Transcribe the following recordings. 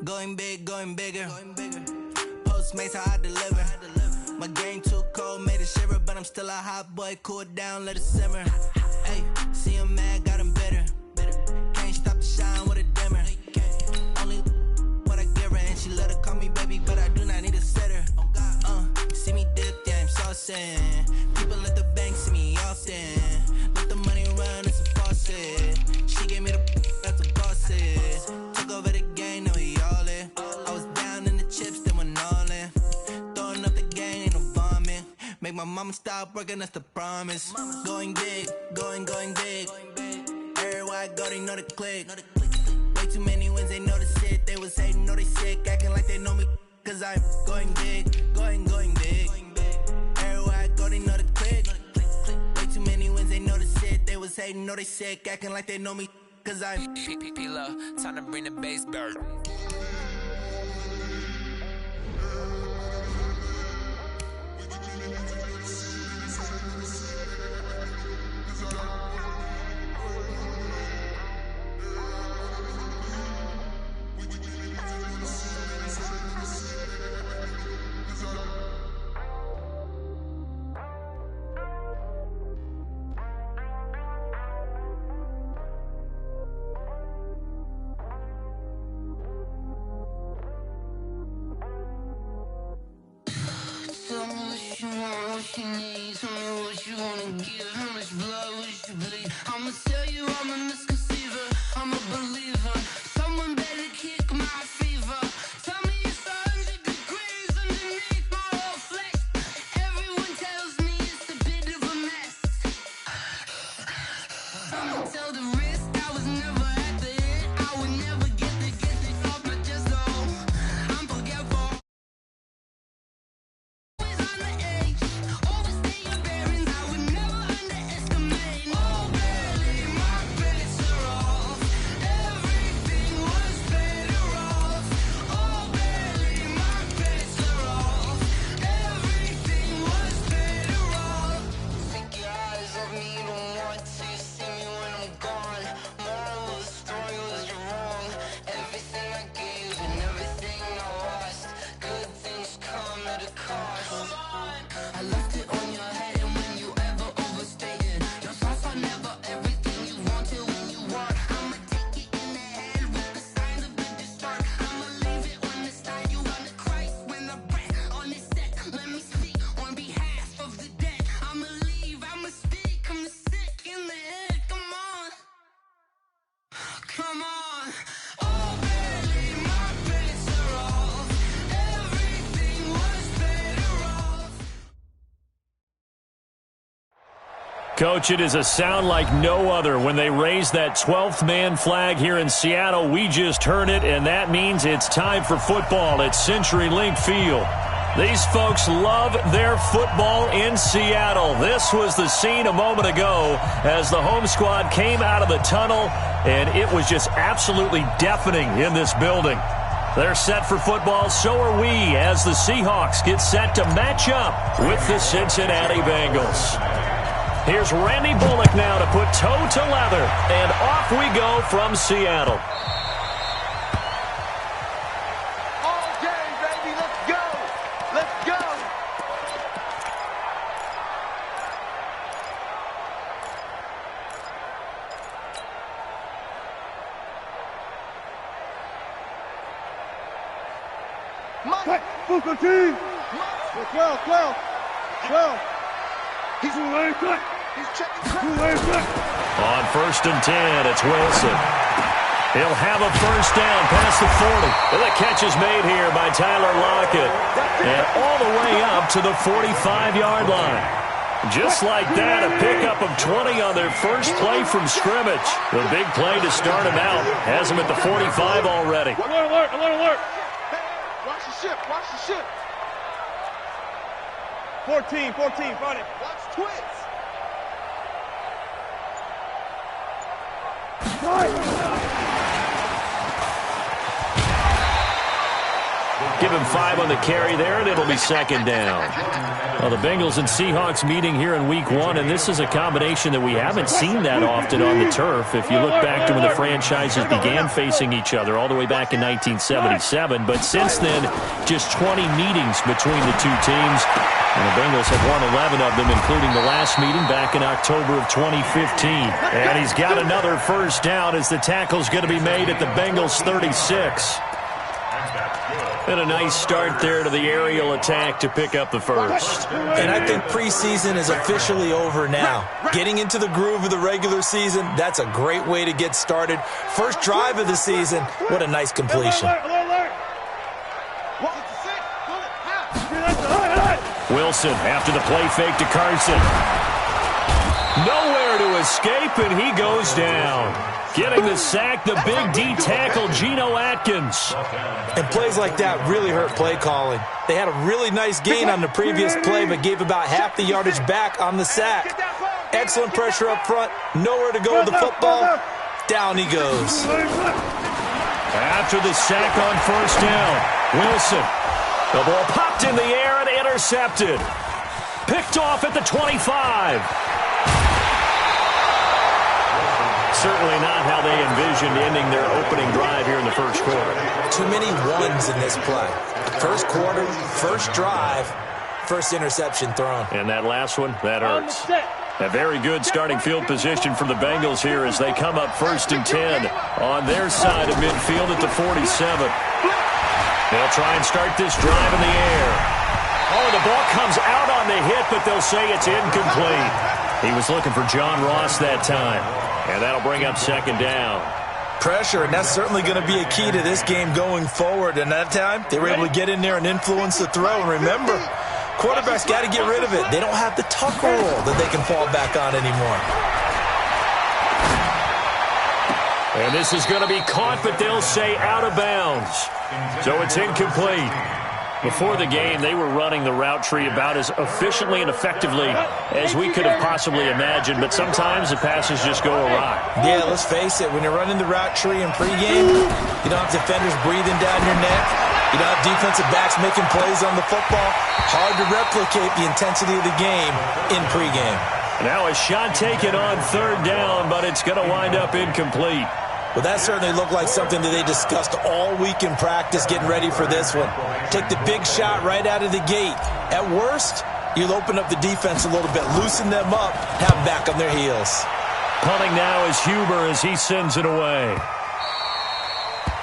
Going big, going bigger. Postmates, how I deliver. My game too cold, made it shiver, but I'm still a hot boy. Cool it down, let it simmer. Hey, see him mad, got him bitter. Can't stop the shine with a dimmer. Only what I give her, and she let her call me baby, but I do not need a sitter. See me dip, yeah, I'm saucing. People at the bank see me often. Let the money run, it's a faucet. She gave me the that's a bosses. Took over the game, now we all in. I was down in the chips, then went all in. Throwing up the game, ain't no bombing. Make my mama stop working, that's the promise. Going big, going big. Everywhere I go, they know the click. Way too many wins, they know the shit. They was hating, know they sick, acting like they know me. Cause I'm going big, going big. Everywhere I go, they know the click. Way too many wins, they know the shit. They was hating, know they sick, acting like they know me. Cause I'm P-P-P-Lo, time to bring the bass bird. What you need, tell me what you wanna give. How much blood would you bleed? I'ma tell you I'm a misconceiver, I'm a believer. Someone better kick my fever. Tell me it's 100 degrees underneath my whole flesh. Everyone tells me it's a bit of a mess. I'ma tell the risk I was never at the end. I would never get this off my chest though. I'm forgetful. Come on. Oh, barely, my bets are off. Everything was better off. Coach, it is a sound like no other when they raise that 12th man flag here in Seattle. We just heard it, and that means it's time for football at CenturyLink Field. These folks love their football in Seattle. This was the scene a moment ago as the home squad came out of the tunnel, and it was just absolutely deafening in this building. They're set for football, so are we, as the Seahawks get set to match up with the Cincinnati Bengals. Here's Randy Bullock now to put toe to leather, and off we go from Seattle. On 1st and 10, it's Wilson. He'll have a first down past the 40. And the catch is made here by Tyler Lockett. And all the way up to the 45-yard line. Just like that, a pickup of 20 on their first play from scrimmage. The big play to start him out has him at the 45 already. Alert, alert, alert, alert. Hey, watch the ship, watch the ship. 14, front it. Watch twins. Give him 5 on the carry there, and it'll be second down. Well, the Bengals and Seahawks meeting here in Week 1, and this is a combination that we haven't seen that often on the turf. If you look back to when the franchises began facing each other all the way back in 1977. But since then, just 20 meetings between the two teams. And the Bengals have won 11 of them, including the last meeting back in October of 2015. And he's got another first down as the tackle's going to be made at the Bengals' 36. And a nice start there to the aerial attack to pick up the first. And I think preseason is officially over now. Getting into the groove of the regular season, that's a great way to get started. First drive of the season, what a nice completion. Wilson after the play fake to Carson. Nowhere to escape, and he goes down. Getting the sack, the big D tackle, Geno Atkins. And plays like that really hurt play calling. They had a really nice gain on the previous play, but gave about half the yardage back on the sack. Excellent pressure up front, nowhere to go with the football. Down he goes. After the sack on first down, Wilson. The ball popped in the air and intercepted. Picked off at the 25. Certainly not how they envisioned ending their opening drive here in the first quarter. Too many ones in this play. First quarter, first drive, first interception thrown. And that last one, that hurts. A very good starting field position for the Bengals here as they come up 1st and 10 on their side of midfield at the 47. They'll try and start this drive in the air. Oh, the ball comes out on the hit, but they'll say it's incomplete. He was looking for John Ross that time. And that'll bring up second down. Pressure, and that's certainly going to be a key to this game going forward. And that time, they were able to get in there and influence the throw. And remember, quarterbacks got to get rid of it. They don't have the tuck roll that they can fall back on anymore. And this is going to be caught, but they'll say out of bounds. So it's incomplete. Before the game, they were running the route tree about as efficiently and effectively as we could have possibly imagined, but sometimes the passes just go awry. Yeah, let's face it, when you're running the route tree in pregame, you don't have defenders breathing down your neck. You don't have defensive backs making plays on the football. Hard to replicate the intensity of the game in pregame. Now a shot taken on 3rd down, but it's going to wind up incomplete. Well, that certainly looked like something that they discussed all week in practice getting ready for this one. Take the big shot right out of the gate. At worst, you'll open up the defense a little bit, loosen them up, have them back on their heels. Punting now is Huber as he sends it away.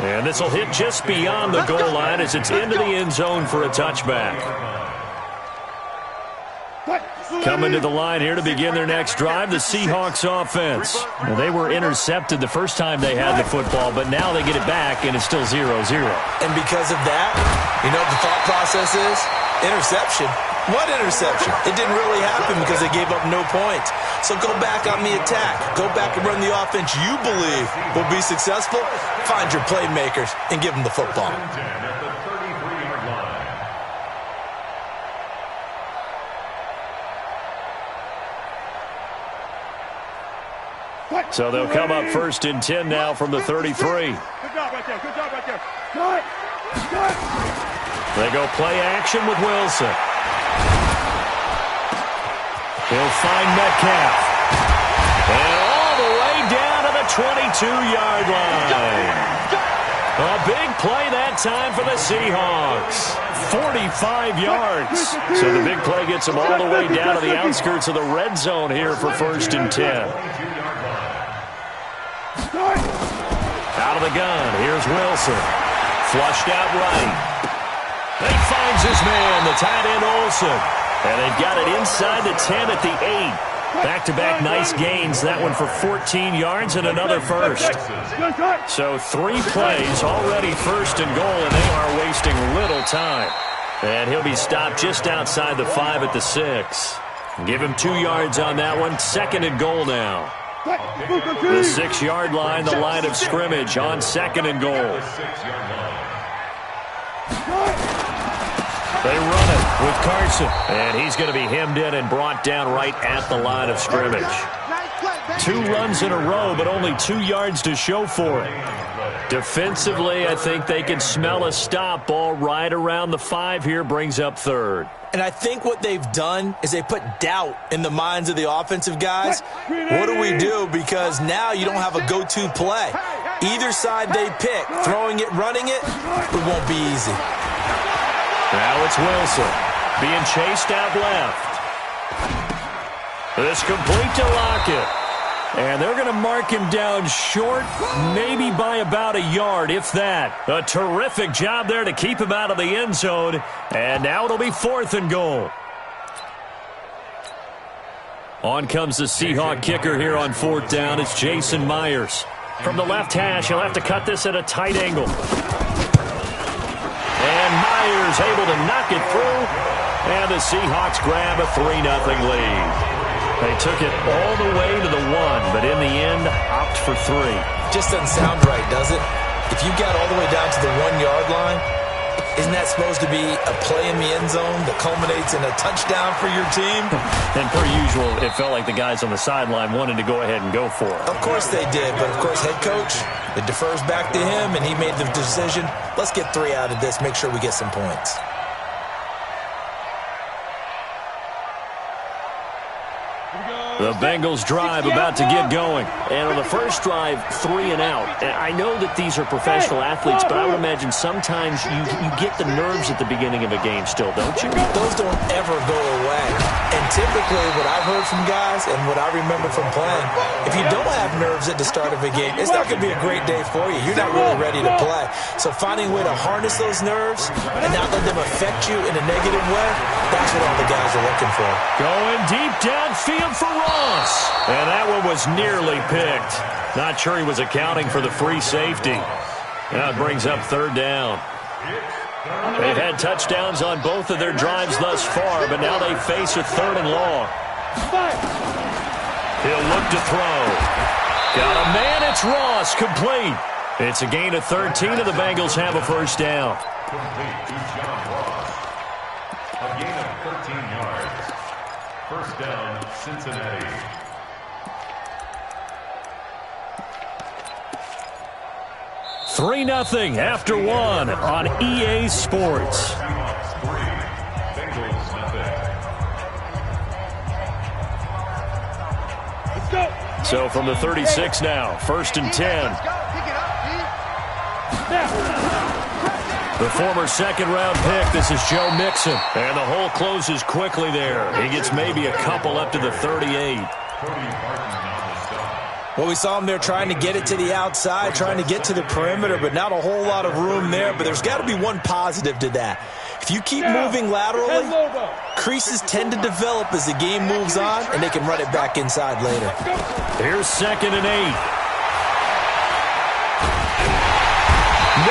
And this will hit just beyond the goal line as it's into the end zone for a touchback. Coming to the line here to begin their next drive, the Seahawks offense. Well, they were intercepted the first time they had the football, but now they get it back, and it's still 0-0. And because of that, you know what the thought process is? Interception. What interception? It didn't really happen because they gave up no points. So go back on the attack. Go back and run the offense you believe will be successful. Find your playmakers and give them the football. So they'll come up 1st and 10 now from the 33. Good job right there. Good job right there. Good. They go play action with Wilson. He'll find Metcalf. And all the way down to the 22-yard line. A big play that time for the Seahawks. 45 yards. So the big play gets them all the way down to the outskirts of the red zone here for 1st and 10. Out of the gun, here's Wilson. Flushed out right. He finds his man, the tight end Olsen. And they've got it inside the 10 at the 8. Back-to-back nice gains. That one for 14 yards and another first. So 3 plays, already 1st and goal, and they are wasting little time. And he'll be stopped just outside the 5 at the 6. Give him 2 yards on that one. 2nd and goal now. The 6-yard line, the line of scrimmage on 2nd and goal. They run it with Carson. And he's going to be hemmed in and brought down right at the line of scrimmage. 2 runs in a row, but only 2 yards to show for it. Defensively, I think they can smell a stop. Ball right around the 5 here, brings up third. And I think what they've done is they put doubt in the minds of the offensive guys. What do we do? Because now you don't have a go-to play. Either side they pick, throwing it, running it, it won't be easy. Now it's Wilson being chased out left. This complete to Lockett. And they're going to mark him down short, maybe by about a yard, if that. A terrific job there to keep him out of the end zone. And now it'll be 4th and goal. On comes the Seahawk kicker here on 4th down. It's Jason Myers. From the left hash, he'll have to cut this at a tight angle. And Myers able to knock it through. And the Seahawks grab a 3-0 lead. They took it all the way to the 1, but in the end, opt for 3. Just doesn't sound right, does it? If you got all the way down to the 1-yard line, isn't that supposed to be a play in the end zone that culminates in a touchdown for your team? And per usual, it felt like the guys on the sideline wanted to go ahead and go for it. Of course they did, but of course head coach, it defers back to him, and he made the decision, let's get 3 out of this, make sure we get some points. The Bengals drive about to get going. And on the first drive, 3 and out. And I know that these are professional athletes, but I would imagine sometimes you get the nerves at the beginning of a game still, don't you? Those don't ever go away. And typically what I've heard from guys and what I remember from playing, if you don't have nerves at the start of a game, it's not going to be a great day for you. You're not really ready to play. So finding a way to harness those nerves and not let them affect you in a negative way, that's what all the guys are looking for. Going deep downfield for Ross. And that one was nearly picked. Not sure he was accounting for the free safety. Now it brings up 3rd down. They've had touchdowns on both of their drives thus far, but now they face a 3rd and long. He'll look to throw. Got a man, it's Ross, complete. It's a gain of 13, and the Bengals have a 1st down. A gain of 13 yards. 1st down, Cincinnati. $3-0 after 1 on EA Sports. So from the 36 now, 1st and 10. The former 2nd-round pick, this is Joe Mixon. And the hole closes quickly there. He gets maybe a couple up to the 38. Well, we saw him there trying to get it to the outside, trying to get to the perimeter, but not a whole lot of room there. But there's got to be one positive to that. If you keep moving laterally, creases tend to develop as the game moves on, and they can run it back inside later. Here's 2nd and 8.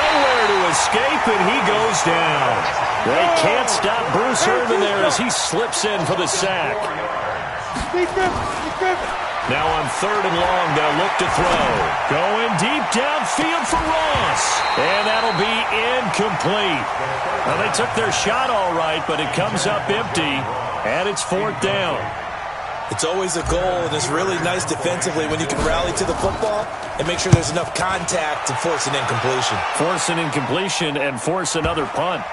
Nowhere to escape, and he goes down. They can't stop Bruce Irvin there as he slips in for the sack. Now on 3rd and long, they'll look to throw. Going deep downfield for Ross. And that'll be incomplete. Now, they took their shot all right, but it comes up empty, and it's 4th down. It's always a goal, and it's really nice defensively when you can rally to the football and make sure there's enough contact to force an incompletion. Force an incompletion and force another punt.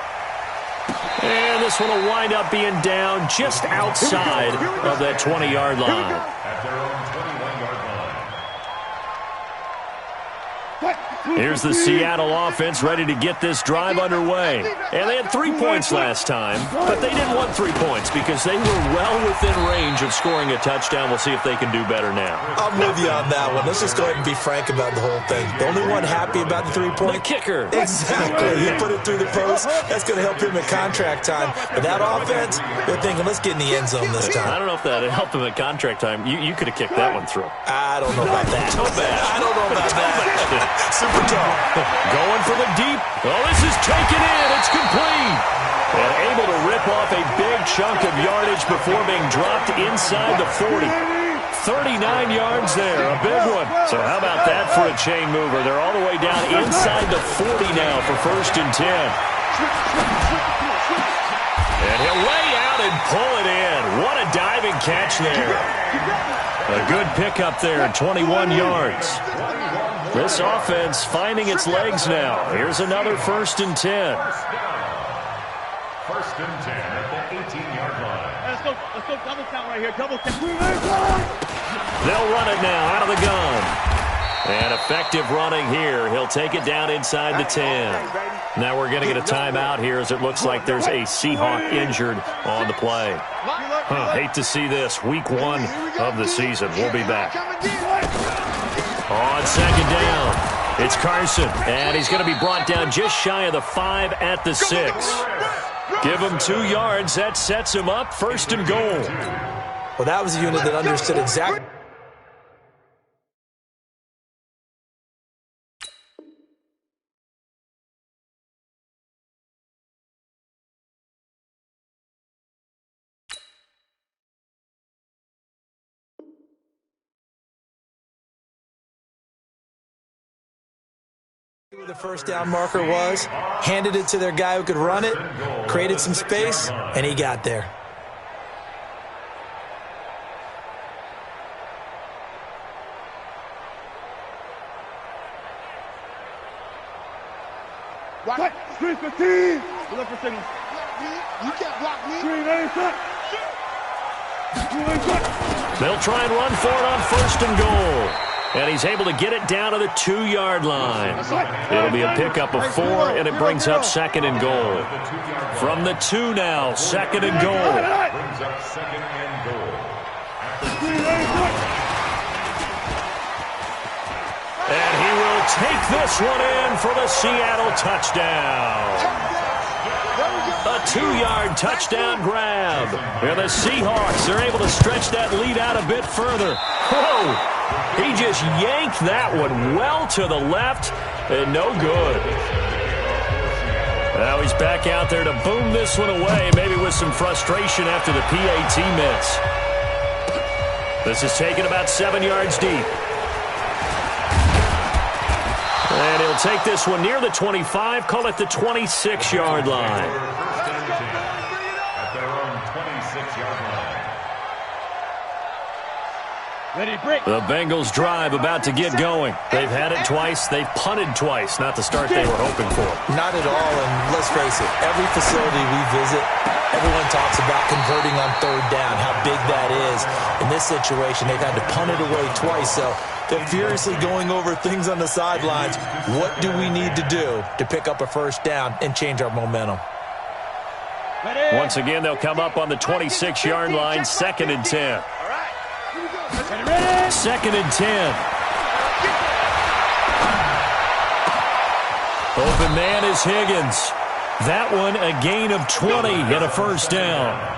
And this one will wind up being down just outside of that 20-yard line. At their own 21-yard line. Here's the Seattle offense ready to get this drive underway. And they had 3 points last time, but they didn't want 3 points because they were well within range of scoring a touchdown. We'll see if they can do better now. I'm with you on that one. Let's just go ahead and be frank about the whole thing. The only one happy about the 3-point? The kicker. Exactly. He put it through the post. That's going to help him at contract time. But that offense, they're thinking, let's get in the end zone this time. I don't know if that helped him at contract time. You could have kicked that one through. I don't know about that. Toe bad. I don't know about that. Super toe. Going for the deep. Oh, this is taken in. It's complete. And able to rip off a big chunk of yardage before being dropped inside the 40. 39 yards there, a big one. So how about that for a chain mover? They're all the way down inside the 40 now for 1st and 10. And he'll lay out and pull it in. What a diving catch there. A good pickup there, 21 yards. This offense finding its legs now. Here's another 1st and 10. First and 10 at the 18-yard line. Let's go double count right here. Double count. They'll run it now out of the gun. And effective running here. He'll take it down inside the 10. Now we're going to get a timeout here as it looks like there's a Seahawk injured on the play. Hate to see this. Week 1 of the season. We'll be back. On 2nd down, it's Carson. And he's going to be brought down just shy of the 5 at the 6. Give him 2 yards. That sets him up 1st and goal. Well, that was a unit that understood exactly. The first down marker was, handed it to their guy who could run it, created some space, and he got there. Right. Screen 15. Look for signal. You can't block me. Screen 8. They'll try and run for it on 1st and goal. And he's able to get it down to the 2-yard line. It'll be a pickup of 4, and it brings up 2nd and goal. From the 2 now, 2nd and goal. Brings up 2nd and goal. And he will take this one in for the Seattle touchdown. A 2-yard touchdown grab. And the Seahawks are able to stretch that lead out a bit further. Whoa! He just yanked that one well to the left, and no good. Now he's back out there to boom this one away, maybe with some frustration after the PAT miss. This is taken about 7 yards deep. And he'll take this one near the 25, call it the 26-yard line. At their own 26-yard line. The Bengals drive about to get going. They've had it twice. They've punted twice. Not the start they were hoping for. Not at all, and let's face it, every facility we visit, everyone talks about converting on 3rd down, how big that is. In this situation, they've had to punt it away twice, so they're furiously going over things on the sidelines. What do we need to do to pick up a 1st down and change our momentum? Once again, they'll come up on the 26-yard line, 2nd and 10. 2nd and 10. Open man is Higgins. That one a gain of 20 and a 1st down.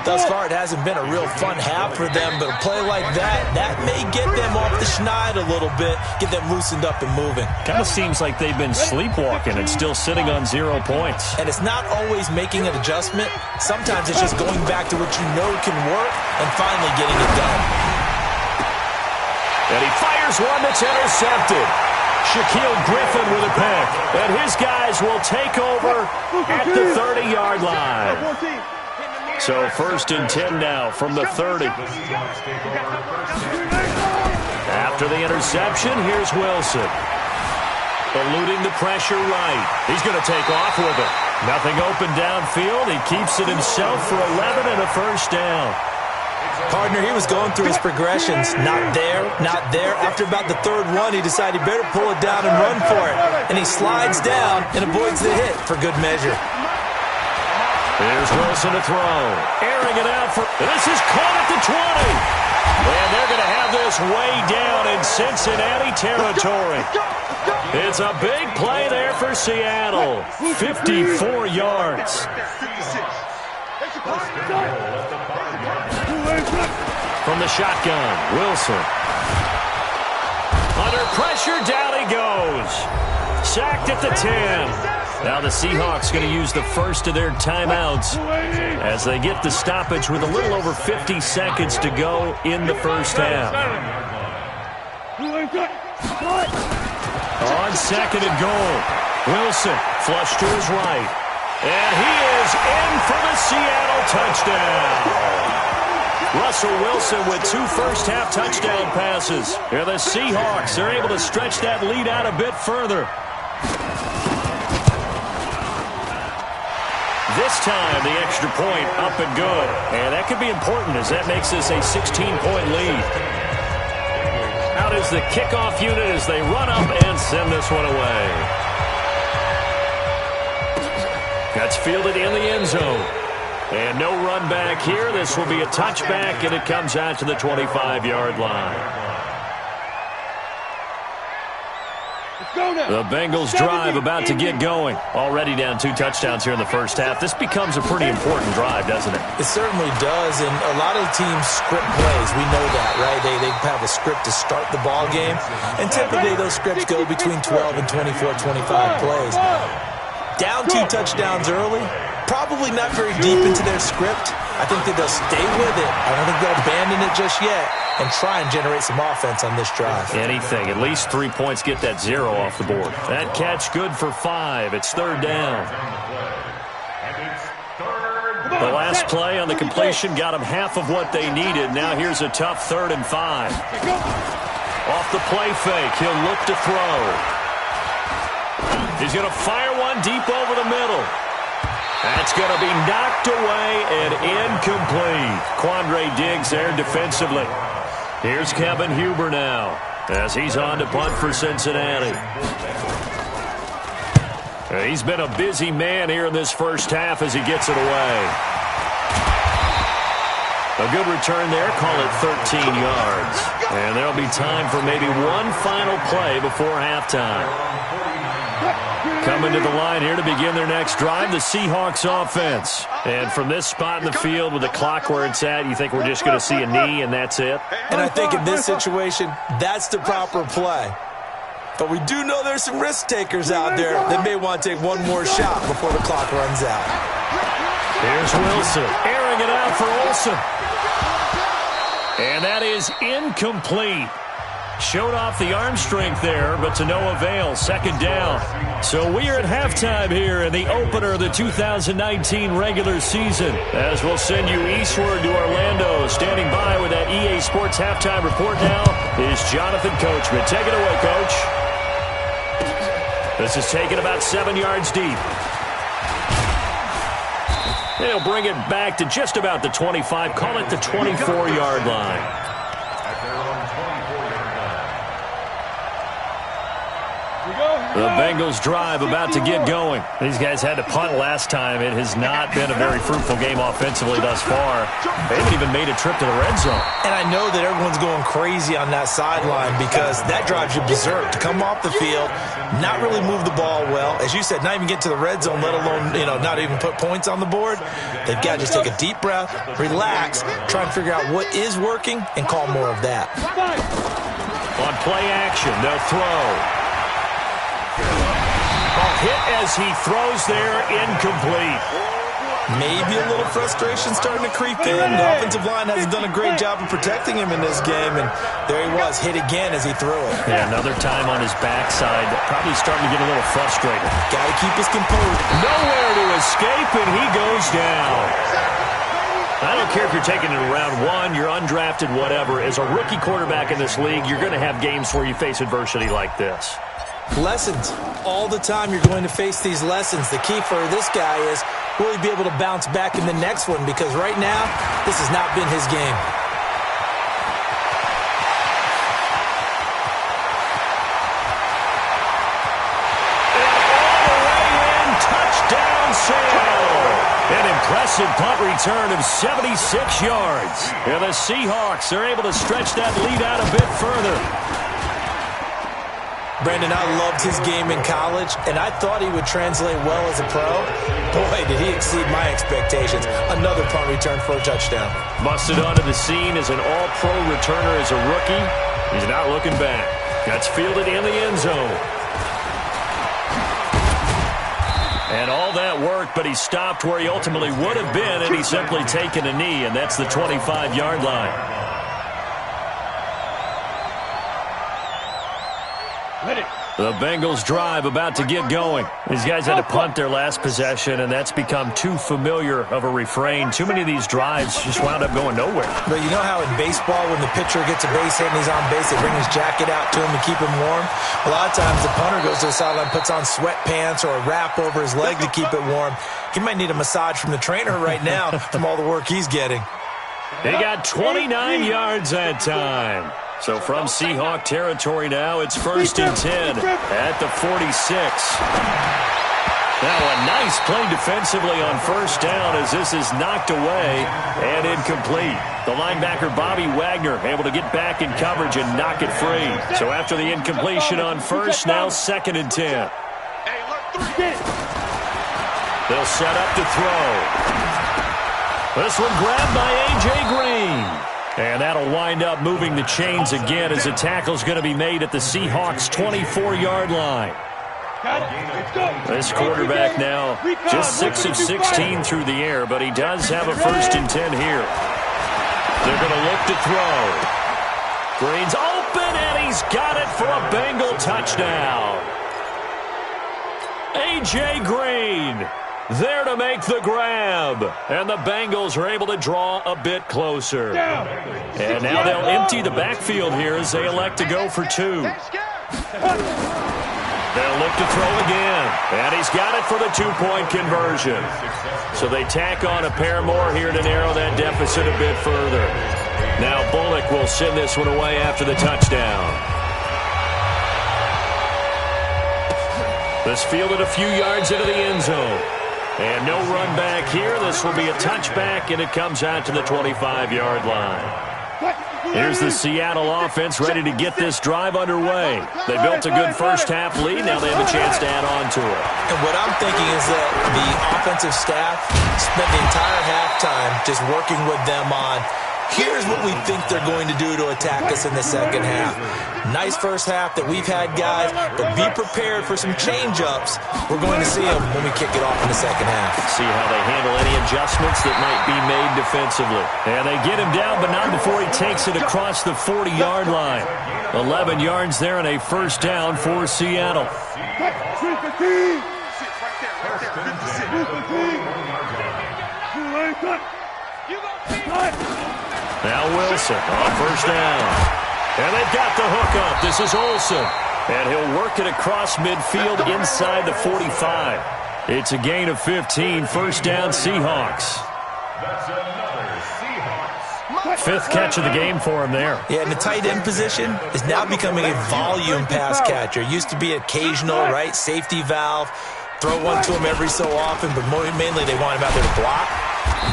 Thus far, it hasn't been a real fun half for them, but a play like that may get them off the schneid a little bit, get them loosened up and moving. Kind of seems like they've been sleepwalking and still sitting on 0 points. And it's not always making an adjustment. Sometimes it's just going back to what you know can work and finally getting it done. And he fires one that's intercepted. Shaquille Griffin with a pick. And his guys will take over at the 30-yard line. So 1st and 10 now from the 30. After the interception, here's Wilson. Eluding the pressure right. He's going to take off with it. Nothing open downfield. He keeps it himself for 11 and a 1st down. Partner, he was going through his progressions. Not there, not there. After about the 3rd one, he decided he better pull it down and run for it. And he slides down and avoids the hit for good measure. Here's Wilson to throw. Airing it out for... This is caught at the 20. And they're going to have this way down in Cincinnati territory. It's a big play there for Seattle. 54 yards. From the shotgun, Wilson. Under pressure, down he goes. Sacked at the 10. Now the Seahawks going to use the first of their timeouts as they get the stoppage with a little over 50 seconds to go in the first half. On 2nd and goal, Wilson flush to his right. And he is in for the Seattle touchdown. Russell Wilson with 2 first-half touchdown passes. And the Seahawks are able to stretch that lead out a bit further. This time, the extra point up and good. And that could be important as that makes this a 16-point lead. Out is the kickoff unit as they run up and send this one away. That's fielded in the end zone. And no run back here. This will be a touchback, and it comes out to the 25-yard line. The Bengals drive about to get going. Already down 2 touchdowns here in the first half. This becomes a pretty important drive, doesn't it? It certainly does, and a lot of the teams script plays. We know that, right? They have a script to start the ball game, and typically those scripts go between 12 and 24, 25 plays. Down 2 touchdowns early, probably not very deep into their script. I think that they'll stay with it. I don't think they'll abandon it just yet and try and generate some offense on this drive. Anything. At least 3 points get that 0 off the board. That catch good for 5. It's 3rd down. The last play on the completion got them half of what they needed. Now here's a tough 3rd and 5. Off the play fake, he'll look to throw. He's going to fire one deep over the middle. That's going to be knocked away and incomplete. Quandre Diggs there defensively. Here's Kevin Huber now as he's on to punt for Cincinnati. He's been a busy man here in this first half as he gets it away. A good return there, call it 13 yards. And there'll be time for maybe one final play before halftime. Coming to the line here to begin their next drive, the Seahawks offense. And from this spot in the field with the clock where it's at, you think we're just going to see a knee and that's it? And I think in this situation, that's the proper play. But we do know there's some risk takers out there that may want to take one more shot before the clock runs out. Here's Wilson, airing it out for Olsen. And that is incomplete. Showed off the arm strength there, but to no avail. 2nd down. So we are at halftime here in the opener of the 2019 regular season. As we'll send you eastward to Orlando. Standing by with that EA Sports halftime report now is Jonathan Coachman. Take it away, Coach. This is taken about 7 yards deep. They'll bring it back to just about the 25. Call it the 24-yard line. The Bengals drive about to get going. These guys had to punt last time. It has not been a very fruitful game offensively thus far. They haven't even made a trip to the red zone. And I know that everyone's going crazy on that sideline because that drives you berserk. To come off the field, not really move the ball well. As you said, not even get to the red zone, let alone, not even put points on the board. They've got to just take a deep breath, relax, try and figure out what is working, and call more of that. On play action, they'll throw. Hit as he throws there, incomplete. Maybe a little frustration starting to creep in. The offensive line hasn't done a great job of protecting him in this game, and there he was, hit again as he threw it. Yeah, another time on his backside, probably starting to get a little frustrated. Got to keep his composure. Nowhere to escape, and he goes down. I don't care if you're taking it in round 1, you're undrafted, whatever. As a rookie quarterback in this league, you're going to have games where you face adversity like this. Lessons. All the time you're going to face these lessons. The key for this guy is will he be able to bounce back in the next one, because right now, this has not been his game. And all the way in, touchdown Seattle. An impressive punt return of 76 yards. And the Seahawks are able to stretch that lead out a bit further. Brandon, I loved his game in college, and I thought he would translate well as a pro. Boy, did he exceed my expectations. Another punt return for a touchdown. Busted onto the scene as an all-pro returner as a rookie. He's not looking back. That's fielded in the end zone. And all that work, but he stopped where he ultimately would have been, and he's simply taken a knee, and that's the 25-yard line. Let it. The Bengals drive about to get going. These guys had to punt their last possession, and that's become too familiar of a refrain. Too many of these drives just wound up going nowhere. But you know how in baseball, when the pitcher gets a base hit and he's on base, they bring his jacket out to him to keep him warm? A lot of times the punter goes to the sideline, puts on sweatpants or a wrap over his leg to keep it warm. He might need a massage from the trainer right now from all the work he's getting. He got 29 yards that time. So from Seahawk territory now, it's 1st and 10 at the 46. Now a nice play defensively on 1st down as this is knocked away and incomplete. The linebacker Bobby Wagner able to get back in coverage and knock it free. So after the incompletion on 1st, now 2nd and 10. They'll set up to throw. This one grabbed by A.J. Green. And that'll wind up moving the chains again as the tackle's going to be made at the Seahawks' 24-yard line. This quarterback now just 6 of 16 through the air, but he does have a 1st and 10 here. They're going to look to throw. Green's open, and he's got it for a Bengal touchdown. A.J. Green there to make the grab, and the Bengals are able to draw a bit closer. And now they'll empty the backfield here as they elect to go for 2. They'll look to throw again, and he's got it for the 2-point conversion. So they tack on a pair more here to narrow that deficit a bit further. Now Bullock will send this one away after the touchdown. This fielded a few yards into the end zone. And no run back here. This will be a touchback, and it comes out to the 25-yard line. Here's the Seattle offense ready to get this drive underway. They built a good first-half lead. Now they have a chance to add on to it. And what I'm thinking is that the offensive staff spent the entire halftime just working with them on, here's what we think they're going to do to attack us in the second half. Nice first half that we've had, guys, but be prepared for some change-ups. We're going to see them when we kick it off in the second half. See how they handle any adjustments that might be made defensively. And they get him down, but not before he takes it across the 40-yard line. 11 yards there and a 1st down for Seattle. Now Wilson on 1st down. And they've got the hook up. This is Olsen. And he'll work it across midfield inside the 45. It's a gain of 15. 1st down Seahawks. That's another Seahawks. 5th catch of the game for him there. Yeah, and the tight end position is now becoming a volume pass catcher. It used to be occasional, right? Safety valve. Throw one to him every so often, but mainly they want him out there to block.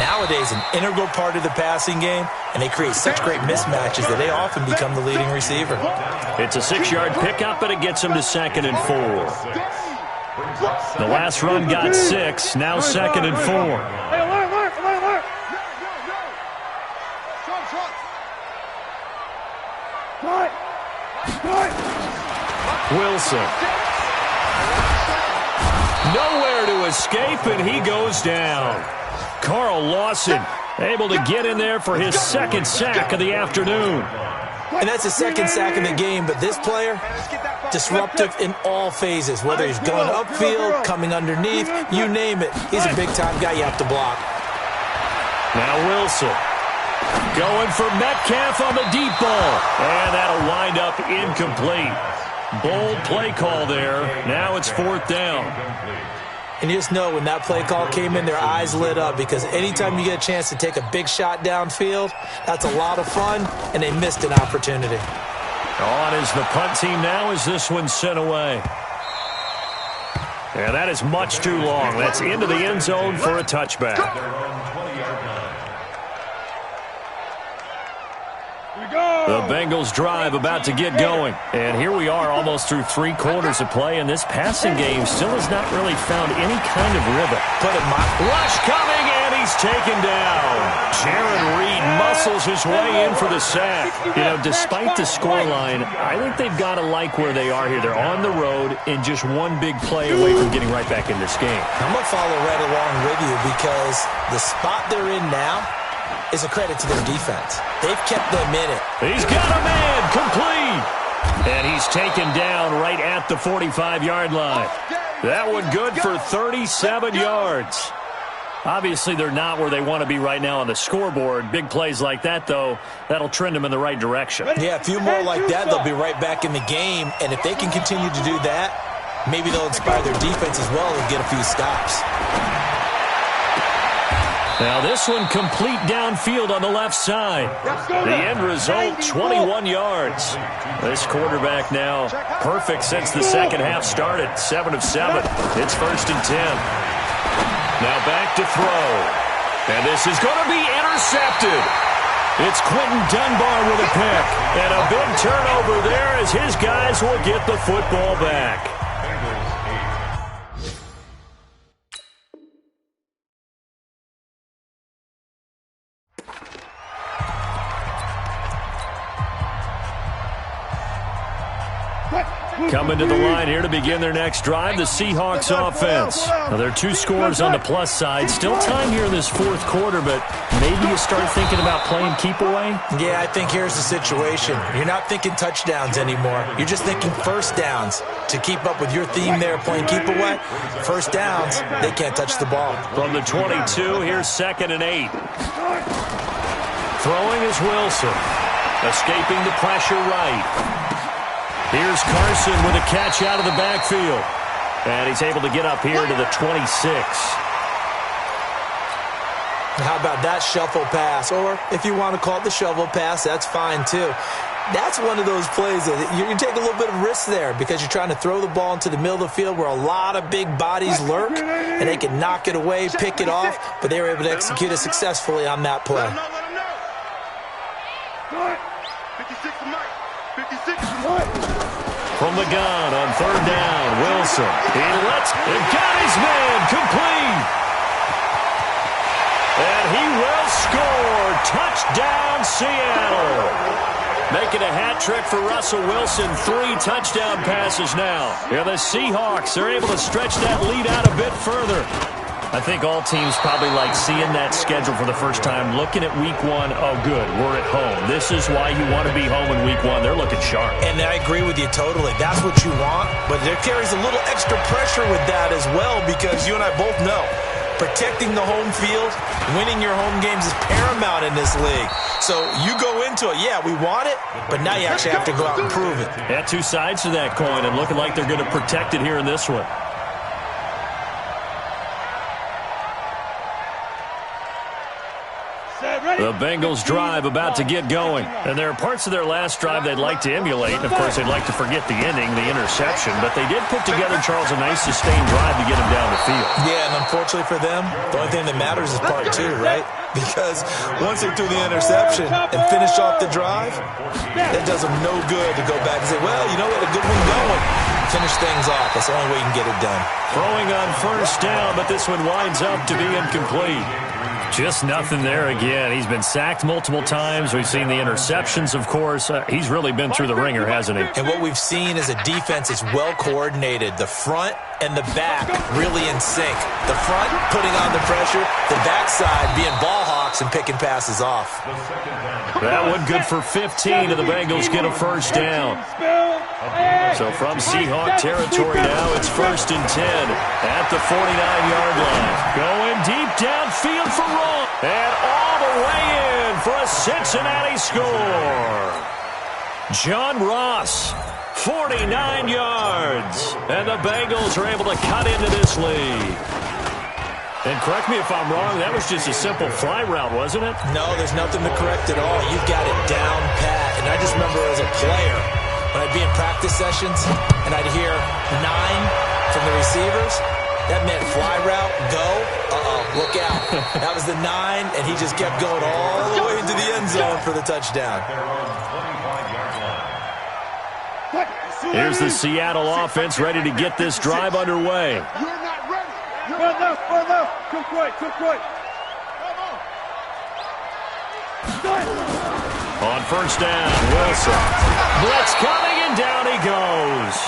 Nowadays, an integral part of the passing game, and they create such great mismatches that they often become the leading receiver. It's a 6-yard pickup, but it gets him to 2nd and 4. The last run got 6, now 2nd and 4. Wilson. Nowhere to escape, and he goes down. Carl Lawson able to get in there for his 2nd sack of the afternoon. And that's the 2nd sack of the game, but this player, disruptive in all phases, whether he's going upfield, coming underneath, you name it. He's a big-time guy you have to block. Now Wilson going for Metcalf on the deep ball, and that'll wind up incomplete. Bold play call there. Now it's 4th down. And you just know when that play call came in, their eyes lit up, because anytime you get a chance to take a big shot downfield, that's a lot of fun, and they missed an opportunity. On is the punt team now as this one's sent away. And that is much too long. That's into the end zone for a touchback. The Bengals drive about to get going. And here we are almost through 3 quarters of play, and this passing game still has not really found any kind of rhythm. Rush coming, and he's taken down. Jaron Reed muscles his way in for the sack. You know, despite the scoreline, I think they've got to like where they are here. They're on the road and just one big play away from getting right back in this game. I'm going to follow right along with you, because the spot they're in now is a credit to their defense. They've kept them in it. He's got a man, complete. And he's taken down right at the 45-yard line. That one good for 37 yards. Obviously, they're not where they want to be right now on the scoreboard. Big plays like that, though, that'll trend them in the right direction. Yeah, a few more like that, they'll be right back in the game. And if they can continue to do that, maybe they'll inspire their defense as well and get a few stops. Now this one complete downfield on the left side. The end result, 21 yards. This quarterback now perfect since the second half started. 7 of 7. It's 1st and 10. Now back to throw. And this is going to be intercepted. It's Quentin Dunbar with a pick. And a big turnover there as his guys will get the football back. Coming to the line here to begin their next drive, the Seahawks offense. Now, there are 2 scores on the plus side. Still time here in this 4th quarter, but maybe you start thinking about playing keep away? Yeah, I think here's the situation. You're not thinking touchdowns anymore. You're just thinking first downs. To keep up with your theme there, playing keep away, first downs, they can't touch the ball. From the 22, here's 2nd and 8. Throwing is Wilson. Escaping the pressure right. Here's Carson with a catch out of the backfield. And he's able to get up here to the 26. How about that shuffle pass? Or if you want to call it the shovel pass, that's fine too. That's one of those plays that you can take a little bit of risk there because you're trying to throw the ball into the middle of the field where a lot of big bodies lurk, and they can knock it away, pick it off, but they were able to execute it successfully on that play. 56 to Mike. 56. From the gun on 3rd down, Wilson. He got his man complete. And he will score. Touchdown, Seattle. Making a hat trick for Russell Wilson. 3 touchdown passes now. Yeah, the Seahawks are able to stretch that lead out a bit further. I think all teams probably like seeing that schedule for the first time, looking at week 1. Oh, good, we're at home. This is why you want to be home in week 1. They're looking sharp. And I agree with you totally. That's what you want, but there carries a little extra pressure with that as well because you and I both know protecting the home field, winning your home games is paramount in this league. So you go into it, yeah, we want it, but now you actually have to go out and prove it. Yeah, 2 sides to that coin and looking like they're going to protect it here in this one. The Bengals drive about to get going. And there are parts of their last drive they'd like to emulate. Of course, they'd like to forget the ending, the interception. But they did put together, Charles, a nice sustained drive to get them down the field. Yeah, and unfortunately for them, the only thing that matters is part 2, right? Because once they threw the interception and finished off the drive, that does them no good to go back and say, well, you know what, a good one going. Finish things off. That's the only way you can get it done. Throwing on 1st down, but this one winds up to be incomplete. Just nothing there again. He's been sacked multiple times. We've seen the interceptions, of course. He's really been through the ringer, hasn't he? And what we've seen is a defense that's well coordinated. The front and the back really in sync. The front putting on the pressure, the backside being ball hawks and picking passes off. That one good for 15, and the Bengals get a 1st down. So from Seahawk territory now, it's 1st and 10 at the 49-yard line. Going deep downfield for Roll. And all the way in for a Cincinnati score. John Ross, 49 yards. And the Bengals are able to cut into this lead. And correct me if I'm wrong, that was just a simple fly route, wasn't it? No, there's nothing to correct at all. You've got it down pat. And I just remember as a player, when I'd be in practice sessions and I'd hear 9 from the receivers, that meant fly route, go, look out. That was the 9, and he just kept going all the way into the end zone for the touchdown. Here's the Seattle offense ready to get this drive underway. You're not ready. Run left, run left. Come quick, come quick. On 1st down, Wilson. Blitz coming, and down he goes.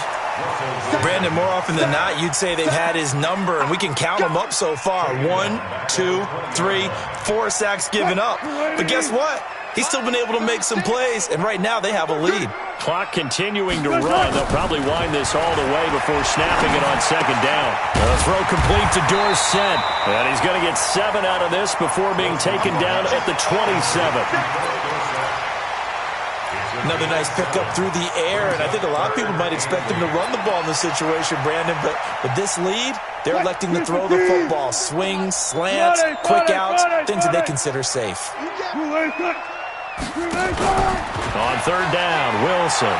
Brandon, more often than not, you'd say they've had his number, and we can count them up so far. 1, 2, 3, 4 sacks given up. But guess what? He's still been able to make some plays, and right now they have a lead. Clock continuing to run. They'll probably wind this all the way before snapping it on second down. The throw complete to Dorsett. And he's going to get 7 out of this before being taken down at the 27. Another nice pickup through the air, and I think a lot of people might expect him to run the ball in this situation, Brandon, but with this lead, they're electing to throw the football. Swings, slants, quick outs, things that they consider safe. On third down, Wilson.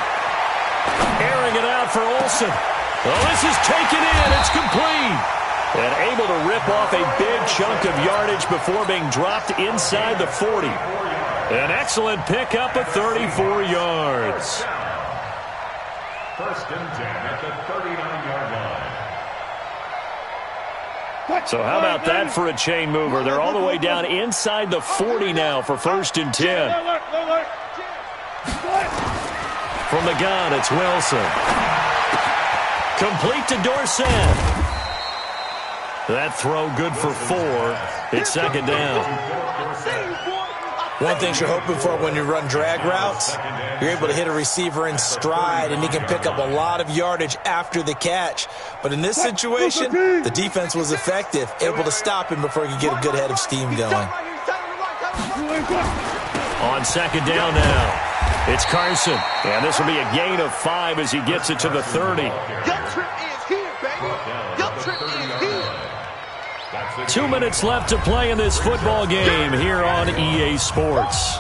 Airing it out for Olsen. Well, this is taken in. It's complete. And able to rip off a big chunk of yardage before being dropped inside the 40. An excellent pickup of 34 yards. First and 10 at the 39-yard line. So how about that for a chain mover? They're all the way down inside the 40 now for first and 10. From the gun, it's Wilson. Complete to Dorsett. That throw good for 4. It's second down. One thing you're hoping for when you run drag routes, you're able to hit a receiver in stride, and he can pick up a lot of yardage after the catch. But in this situation, the defense was effective, able to stop him before he could get a good head of steam going. On second down now, it's Carson. And this will be a gain of 5 as he gets it to the 30. 2 minutes left to play in this football game here on EA Sports.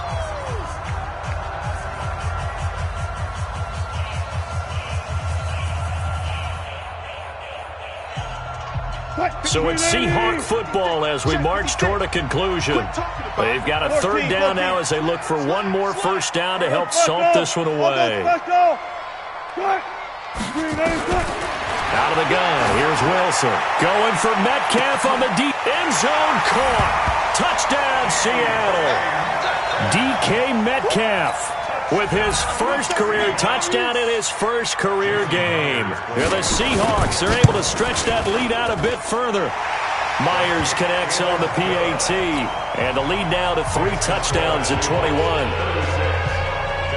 So it's Seahawk football as we march toward a conclusion. They've got a third down now as they look for one more first down to help salt this one away. Out of the gun, here's Wilson. Going for Metcalf on the deep end zone. Caught. Touchdown, Seattle. DK Metcalf with his first career touchdown in his first career game. The Seahawks are able to stretch that lead out a bit further. Myers connects on the PAT. And the lead now to 3 touchdowns at 21.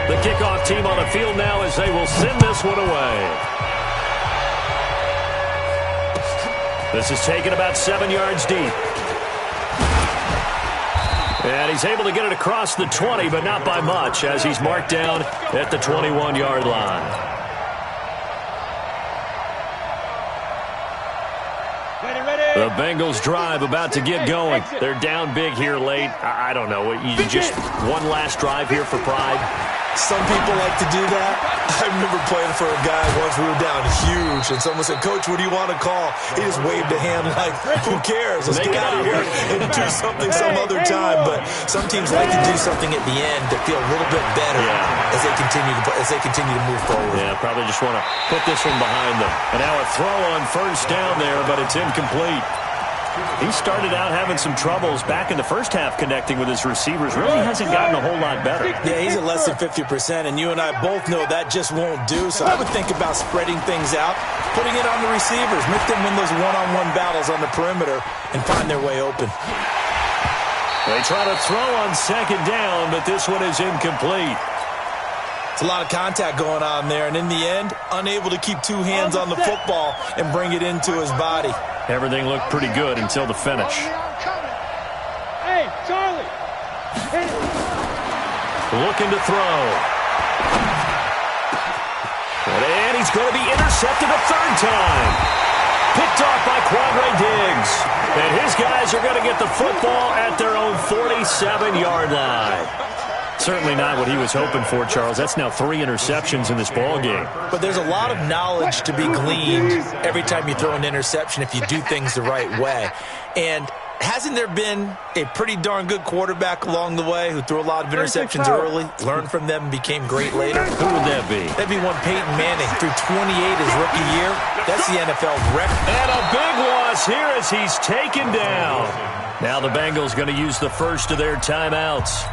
The kickoff team on the field now as they will send this one away. This is taken about 7 yards deep. And he's able to get it across the 20, but not by much, as he's marked down at the 21-yard line. The Bengals drive about to get going. They're down big here late. I don't know. You just one last drive here for pride. Some people like to do that. I remember playing for a guy once. We were down huge, and someone said, "Coach, what do you want to call?" He just waved a hand like, "Who cares? Let's get out of here and do something some other time." But some teams like to do something at the end to feel a little bit better as they continue to move forward. Yeah, probably just want to put this one behind them. And now a throw on first down there, but it's incomplete. He started out having some troubles back in the first half connecting with his receivers. Really hasn't gotten a whole lot better. Yeah, he's at less than 50%, and you and I both know that just won't do. So I would think about spreading things out, putting it on the receivers, make them win those one-on-one battles on the perimeter, and find their way open. They try to throw on second down, but this one is incomplete. It's a lot of contact going on there, and in the end, unable to keep 2 hands on the football and bring it into his body. Everything looked pretty good until the finish. Hey, Charlie! Looking to throw. And he's going to be intercepted a third time. Picked off by Quandre Diggs. And his guys are going to get the football at their own 47-yard line. Certainly not what he was hoping for, Charles. That's now 3 interceptions in this ball game. But there's a lot of knowledge to be gleaned every time you throw an interception if you do things the right way. And hasn't there been a pretty darn good quarterback along the way who threw a lot of interceptions early, learned from them, and became great later? Who would that be? That'd be one Peyton Manning. Threw 28 his rookie year. That's the NFL record. And a big loss here as he's taken down. Now the Bengals going to use the first of their timeouts,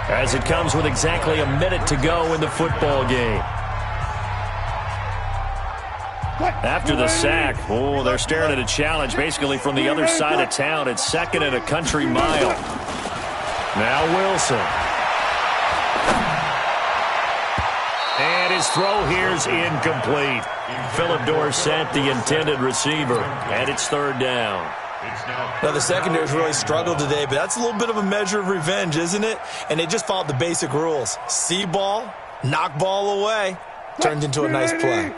as it comes with exactly a minute to go in the football game. After the sack, they're staring at a challenge basically from the other side of town. It's 2nd and a country mile. Now Wilson. And his throw here's incomplete. Philip Dorsett, the intended receiver, and it's third down. Now, the secondary's really struggled today, but that's a little bit of a measure of revenge, isn't it? And they just followed the basic rules. See ball, knock ball away. Turned into a nice play.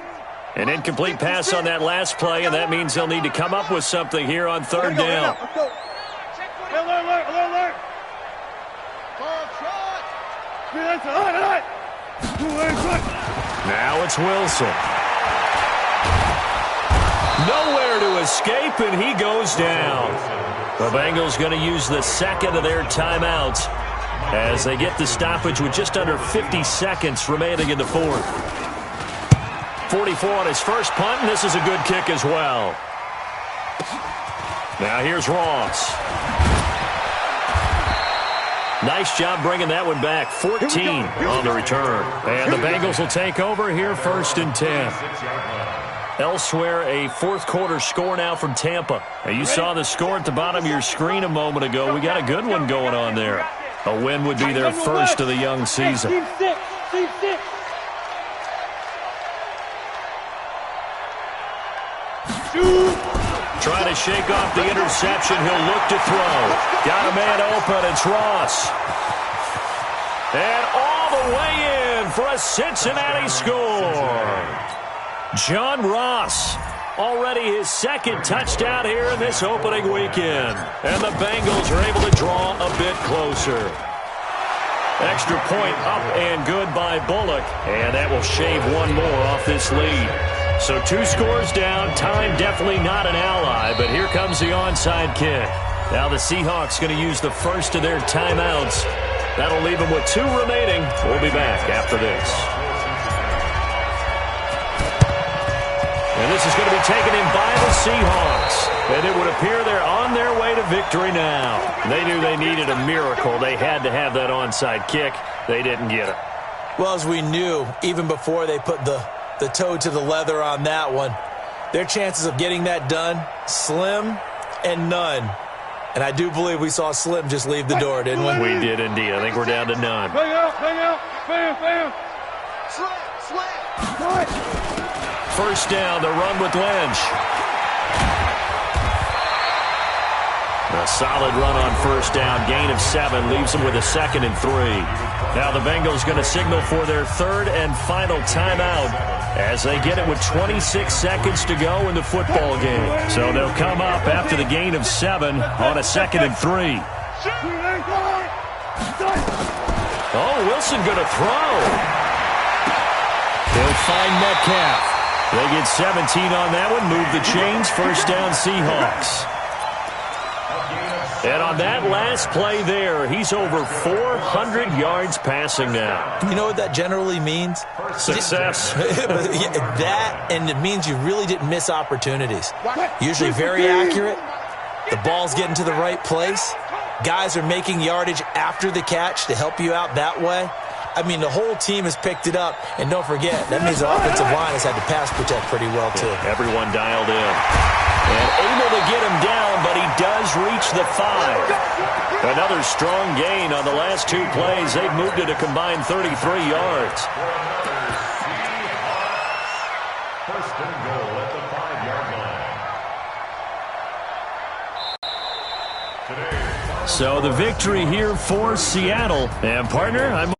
An incomplete pass on that last play, and that means they'll need to come up with something here on third down. Now it's Wilson. Nowhere to escape, and he goes down. The Bengals going to use the second of their timeouts as they get the stoppage with just under 50 seconds remaining in the fourth. 44 on his first punt, and this is a good kick as well. Now here's Ross. Nice job bringing that one back. 14 on the return. And the Bengals will take over here first and 10. Elsewhere, a fourth quarter score now from Tampa. Now, you saw the score at the bottom of your screen a moment ago. We got a good one going on there. A win would be their first of the young season. Trying to shake off the interception. He'll look to throw. Got a man open. It's Ross. And all the way in for a Cincinnati score. John Ross, already his second touchdown here in this opening weekend. And the Bengals are able to draw a bit closer. Extra point up and good by Bullock. And that will shave one more off this lead. So 2 scores down. Time definitely not an ally, but here comes the onside kick. Now the Seahawks going to use the first of their timeouts. That'll leave them with 2 remaining. We'll be back after this. And this is going to be taken in by the Seahawks. And it would appear they're on their way to victory now. They knew they needed a miracle. They had to have that onside kick. They didn't get it. Well, as we knew, even before they put the toe to the leather on that one, their chances of getting that done, slim and none. And I do believe we saw Slim just leave the door, didn't we? We did indeed. I think we're down to none. Bang out, bam. First down, the run with Lynch. A solid run on first down. Gain of 7 leaves them with a 2nd and 3. Now the Bengals going to signal for their third and final timeout as they get it with 26 seconds to go in the football game. So they'll come up after the gain of 7 on a 2nd and 3. Oh, Wilson going to throw. He'll find Metcalf. They get 17 on that one. Move the chains. First down, Seahawks. And on that last play there, he's over 400 yards passing now. You know what that generally means? Success. That, and it means you really didn't miss opportunities. Usually very accurate. The ball's getting to the right place. Guys are making yardage after the catch to help you out that way. I mean, the whole team has picked it up. And don't forget, that means the offensive line has had to pass protect pretty well, too. Everyone dialed in. And able to get him down, but he does reach the 5. Another strong gain on the last 2 plays. They've moved it a combined 33 yards. First and goal at the 5-yard line. So the victory here for Seattle. And partner, I'm